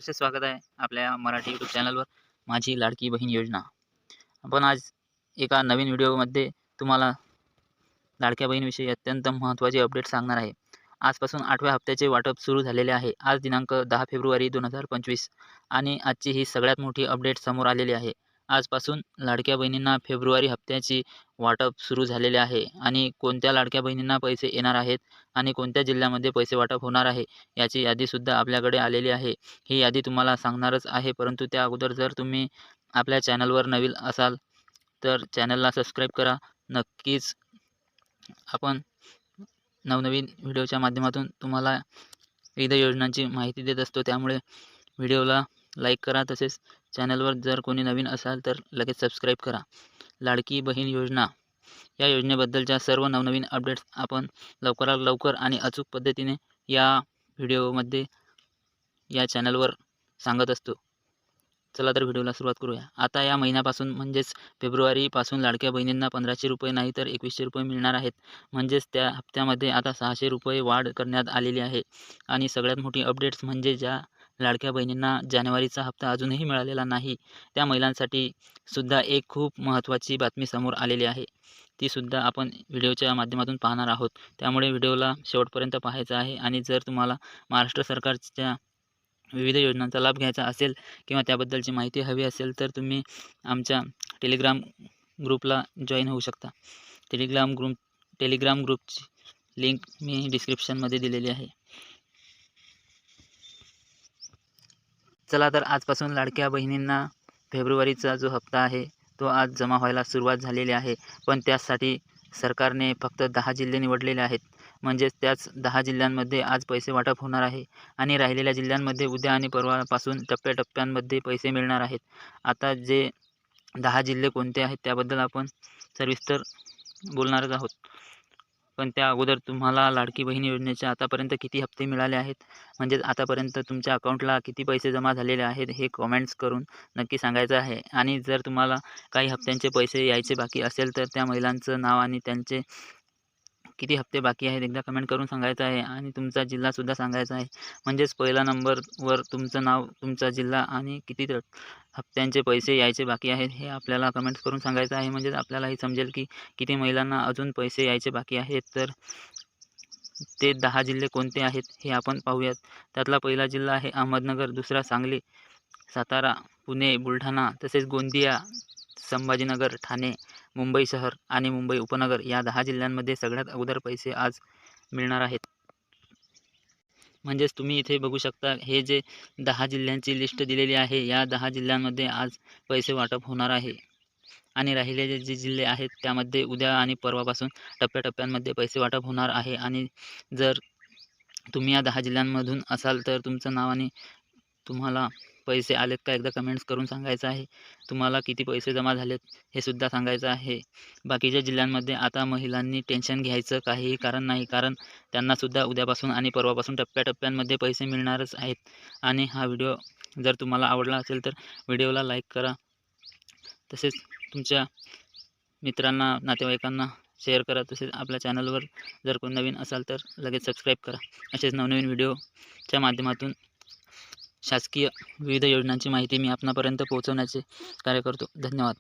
तसे स्वागत आहे आपल्या मराठी यूट्यूब चॅनलवर माझी लाडकी बहीण योजना. आपण आज एका नवीन व्हिडिओमध्ये तुम्हाला लाडक्या बहिणीविषयी अत्यंत महत्त्वाची अपडेट सांगणार आहे. आजपासून 8व्या हप्त्याचे वाटप सुरू झालेले आहे. आज दिनांक 10 फेब्रुवारी 2025 आणि आजची ही सगळ्यात मोठी अपडेट समोर आलेली आहे. आजपासून लाडक्या बहिणींना फेब्रुवारी हप्त्याची वाटप सुरू झालेले आहे आणि कोणत्या लाडक्या बहिणींना पैसे येणार आहेत आणि कोणत्या जिल्ह्यामध्ये पैसे वाटप होणार आहे याची यादीसुद्धा आपल्याकडे आलेली आहे. ही यादी तुम्हाला सांगणारच आहे, परंतु त्या अगोदर जर तुम्ही आपल्या चॅनलवर नवीन असाल तर चॅनलला सबस्क्राईब करा. नक्कीच आपण नवनवीन व्हिडिओच्या माध्यमातून तुम्हाला विविध योजनांची माहिती देत असतो, त्यामुळे व्हिडिओला लाईक करा. तसेच चॅनलवर जर कोणी नवीन असाल तर लगेच सबस्क्राईब करा. लाडकी बहीण योजना या योजनेबद्दलच्या सर्व नवनवीन अपडेट्स आपण लवकरात लवकर आणि अचूक पद्धतीने या व्हिडिओमध्ये या चॅनलवर सांगत असतो. चला तर व्हिडिओला सुरुवात करूया. आता या महिन्यापासून म्हणजेच फेब्रुवारीपासून लाडक्या बहिणींना 1500 रुपये नाही तर 2100 रुपये मिळणार आहेत. म्हणजेच त्या हप्त्यामध्ये आता 600 रुपये वाढ करण्यात आलेली आहे. आणि सगळ्यात मोठी अपडेट्स म्हणजे ज्या लाडक्या बहिणींना जानेवारीचा हप्ता अजूनही मिळालेला नाही त्या महिलांसाठी सुद्धा एक खूप महत्त्वाची बातमी समोर आलेली आहे. तीसुद्धा आपण व्हिडिओच्या माध्यमातून पाहणार आहोत, त्यामुळे व्हिडिओला शेवटपर्यंत पाहायचं आहे. आणि जर तुम्हाला महाराष्ट्र सरकारच्या विविध योजनांचा लाभ घ्यायचा असेल किंवा त्याबद्दलची माहिती हवी असेल तर तुम्ही आमच्या टेलिग्राम ग्रुपला जॉईन होऊ शकता. टेलिग्राम ग्रुपची लिंक मी डिस्क्रिप्शनमध्ये दिलेली आहे. चला तर आजपासून लाडक्या बहिणींना फेब्रुवारीचा जो हप्ता आहे तो आज जमा व्हायला सुरुवात झालेली आहे. पण त्यासाठी सरकारने फक्त 10 जिल्हे निवडलेले आहेत. म्हणजेच त्याच 10 जिल्ह्यांमध्ये आज पैसे वाटप होणार आहे आणि राहिलेल्या जिल्ह्यांमध्ये उद्या आणि परवापासून टप्प्याटप्प्यांमध्ये पैसे मिळणार आहेत. आता जे 10 जिल्हे कोणते आहेत त्याबद्दल आपण सविस्तर बोलणारच आहोत. पण त्या अगोदर तुम्हाला लाडकी बहीण योजनेचे आतापर्यंत किती हप्ते मिळाले आहेत, म्हणजेच आतापर्यंत तुमच्या अकाउंटला किती पैसे जमा झालेले आहेत हे कॉमेंट्स करून नक्की सांगायचं आहे. आणि जर तुम्हाला काही हप्त्यांचे पैसे यायचे बाकी असेल तर त्या महिलांचं नाव आणि त्यांचे किती हप्ते बाकी आहेत एकदा कमेंट करून सांगायचं आहे. आणि तुमचा जिल्हासुद्धा सांगायचा आहे. म्हणजेच पहिला नंबरवर तुमचं नाव, तुमचा जिल्हा आणि किती हप्त्यांचे पैसे यायचे बाकी आहेत हे आपल्याला कमेंट्स करून सांगायचं आहे. म्हणजेच आपल्यालाही समजेल की किती महिलांना अजून पैसे यायचे बाकी आहेत. तर ते 10 जिल्हे कोणते आहेत हे आपण पाहूयात. त्यातला पहिला जिल्हा आहे अहमदनगर, दुसरा सांगली, सातारा, पुणे, बुलढाणा, तसेच गोंदिया, संभाजीनगर, ठाणे, मुंबई शहर आणि मुंबई उपनगर या 10 जिल्ह्यांमध्ये सगळ्यात अगोदर पैसे आज मिळणार आहेत. म्हणजेच तुम्ही इथे बघू शकता, हे जे 10 जिल्ह्यांची लिस्ट दिलेली आहे या 10 जिल्ह्यांमध्ये आज पैसे वाटप होणार आहे. आणि राहिलेले जे जिल्हे आहेत त्यामध्ये उद्या आणि परवापासून टप्प्याटप्प्यांमध्ये पैसे वाटप होणार आहे. आणि जर तुम्ही या 10 जिल्ह्यांमधून असाल तर तुमचं नाव आणि तुम्हाला पैसे आलेत का एकदा कमेंट्स करून सांगायचं आहे. तुम्हाला किती पैसे जमा झालेत हे सुद्धा सांगायचं आहे. बाकीच्या जिल्ह्यांमध्ये आता महिलांनी टेन्शन घ्यायचं काहीही कारण नाही, कारण त्यांनासुद्धा उद्यापासून आणि परवापासून टप्प्याटप्प्यांमध्ये पैसे मिळणारच आहेत. आणि हा व्हिडिओ जर तुम्हाला आवडला असेल तर व्हिडिओला लाईक करा. तसेच तुमच्या मित्रांना, नातेवाईकांना शेअर करा. तसेच आपल्या चॅनलवर जर कोण नवीन असाल तर लगेच सबस्क्राईब करा. असेच नवनवीन व्हिडिओच्या माध्यमातून शासकीय विविध योजनांची माहिती मी आपणापर्यंत पोहोचवण्याचे कार्य करतो. धन्यवाद.